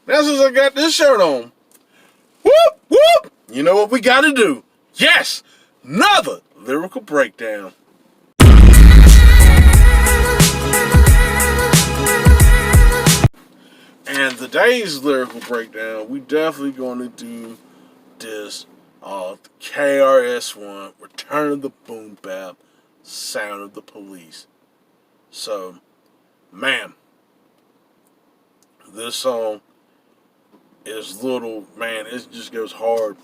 Now since I got this shirt on, whoop, whoop, you know what we gotta do? Yes, another lyrical breakdown. And today's lyrical breakdown, we definitely gonna do this KRS-One, Return of the Boom Bap, Sound of the Police. So, man, this song is little, man, it just goes hard.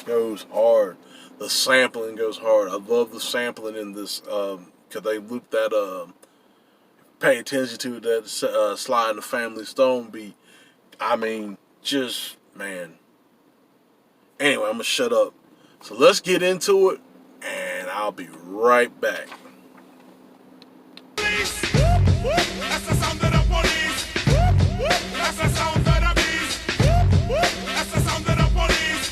Goes hard. The sampling goes hard. I love the sampling in this, because they loop that, pay attention to that Sly and the Family Stone beat. I mean, just, man. Anyway, I'm going to shut up. So let's get into it, and I'll be right back. That's the sound of the police. That's the sound of the beast. That's the sound of the police.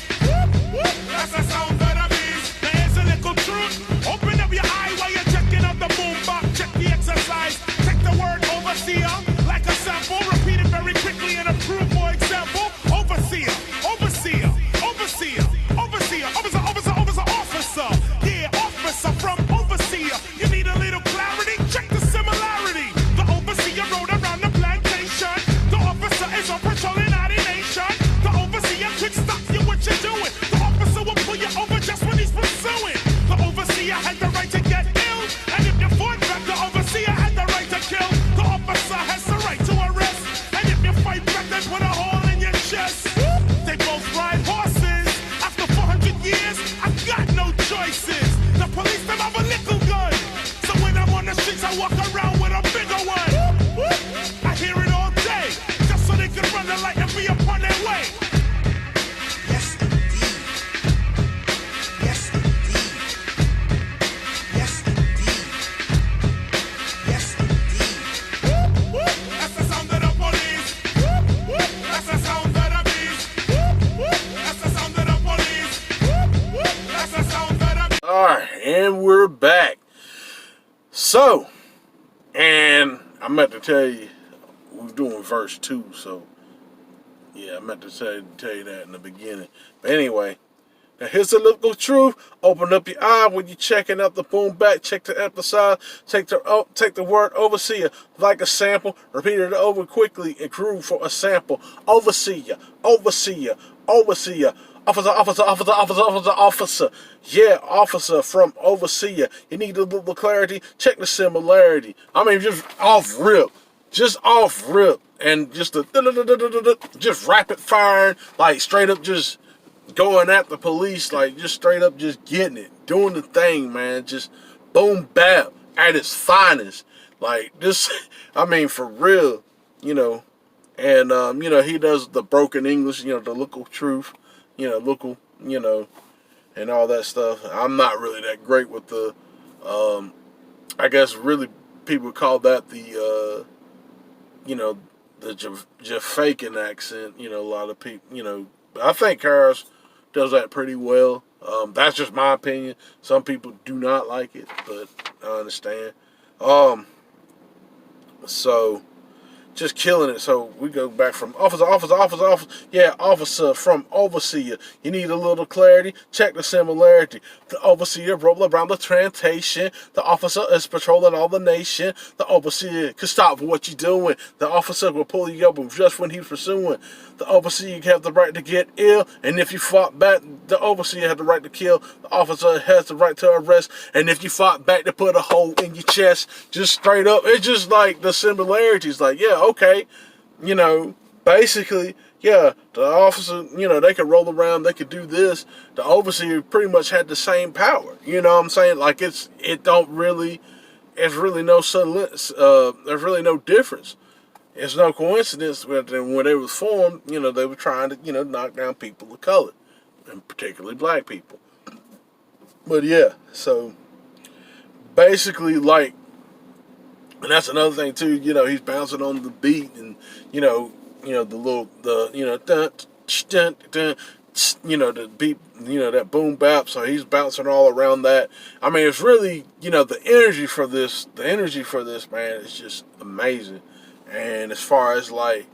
That's the sound of the beast. There's a little truth. Open up your eye while you're checking out the boom box. Check the exercise. Take the word overseer like a sample. Repeat it very quickly and approve for example. Overseer, overseer, overseer, overseer, officer, officer, officer, officer. Yeah, officer from overseer. You need a little clarity. Check the similarity. The overseer rode around the plantation. The officer is on patrol in our nation. The overseer could stop you what you're doing. The officer will pull you over just when he's pursuing. The overseer had the right to get ill. And if you fought back, the overseer had the right to kill. The officer has the right to arrest. And if you fight back, they put a hole in your chest. They both ride horses. After 400 years, I've got no choices. The police, them have a nickel gun. So when I'm on the streets, I walk around with a bigger one. I hear it all day, just so they can run the light and be upon their way. Yes, indeed. Yes, indeed. Yes, indeed. Yes, indeed. That's the sound of the police. That's the sound of the beast. That's the sound of the police. That's the sound of the beast. Alright, and we're back. So, and I meant to tell you, we're doing verse 2, so yeah, I meant to tell you that in the beginning. But anyway, now here's the lyrical truth. Open up your eye when you're checking out the boom back. Check the emphasize. Take the word overseer like a sample. Repeat it over quickly and groove for a sample. Overseer, overseer, overseer. Officer, officer, officer, officer, officer, officer. Yeah, officer from overseer. You need a little clarity. Check the similarity. I mean, just off rip. Just off rip. And just just rapid firing. Like straight up just going at the police. Like just straight up just getting it. Doing the thing, man. Just boom bap at its finest. Like this, I mean, for real, you know. And, you know, he does the broken English, you know, the local truth. You know, local, you know, and all that stuff. I'm not really that great with the, I guess really people call that the, you know, the Jamaican accent. You know, a lot of people, you know, I think Karis does that pretty well. That's just my opinion. Some people do not like it, but I understand. So just killing it. So we go back from officer, officer, officer, officer. Yeah, officer from overseer. You need a little clarity. Check the similarity. The overseer roll around the plantation. The officer is patrolling all the nation. The overseer could stop what you're doing. The officer will pull you up just when he's pursuing. The overseer have the right to get ill. And if you fought back, the overseer has the right to kill. The officer has the right to arrest. And if you fought back, to put a hole in your chest. Just straight up. It's just like the similarities. Like, yeah, okay, you know, basically, yeah, the officer, you know, they could roll around, they could do this. The overseer pretty much had the same power. You know what I'm saying? Like it's really no there's really no difference. It's no coincidence that when they was formed, you know, they were trying to, you know, knock down people of color, and particularly black people. But yeah, so basically, like, and that's another thing too. You know, he's bouncing on the beat, and you know the you know dun, dun, dun, you know the beat, you know that boom bap. So he's bouncing all around that. I mean, it's really, you know, the energy for this man is just amazing. And as far as like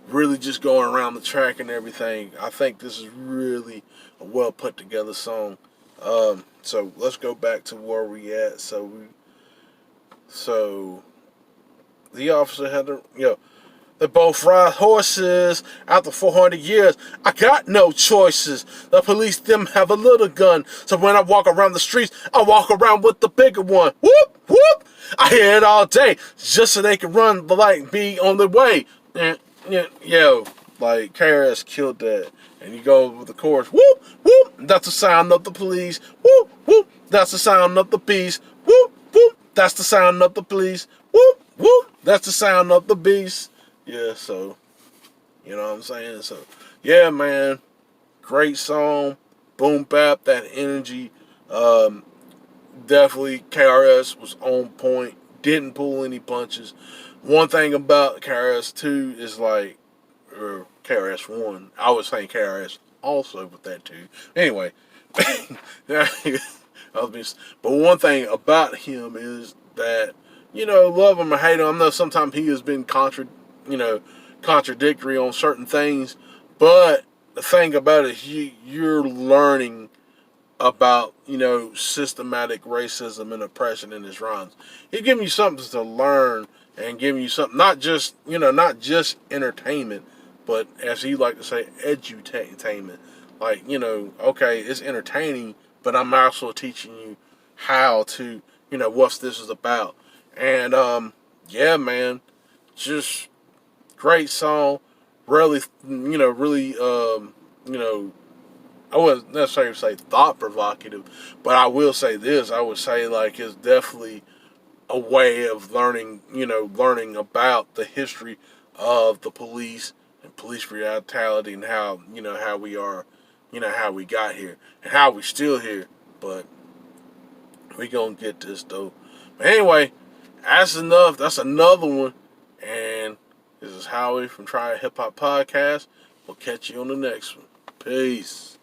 really just going around the track and everything. I think this is really a well put together song. So let's go back to where we at. So the officer had to, they both ride horses. After 400 years, I got no choices. The police, them have a little gun. So when I walk around the streets, I walk around with the bigger one. Whoop, whoop. I hear it all day, just so they can run the light, be on their way. Yo, like, KRS killed that. And you go with the chorus. Whoop, whoop. That's the sound of the police. Whoop, whoop. That's the sound of the beast. Whoop, whoop. That's the sound of the police. Whoop, whoop. That's the sound of the beast. Yeah, so, you know what I'm saying? So, yeah, man, great song, boom bap, that energy. Definitely KRS was on point, didn't pull any punches. One thing about KRS 2 is like, or KRS 1, I was saying KRS also with that too. Anyway, but one thing about him is that, love him or hate him, I know sometimes he has been contradictory on certain things, but the thing about it is you're learning about, systematic racism and oppression in his rhymes. He's giving you something to learn and giving you something, not just entertainment, but as he like to say, edutainment. Like, okay, it's entertaining, but I'm also teaching you how to, what this is about. And, yeah, man, just great song. Really, I wouldn't necessarily say thought provocative, but I will say this. I would say, like, it's definitely a way of learning about the history of the police and police brutality and how we are, how we got here and how we still here. But we gonna get this though. But anyway, that's enough. That's another one. And this is Howie from Try Hip Hop Podcast. We'll catch you on the next one. Peace.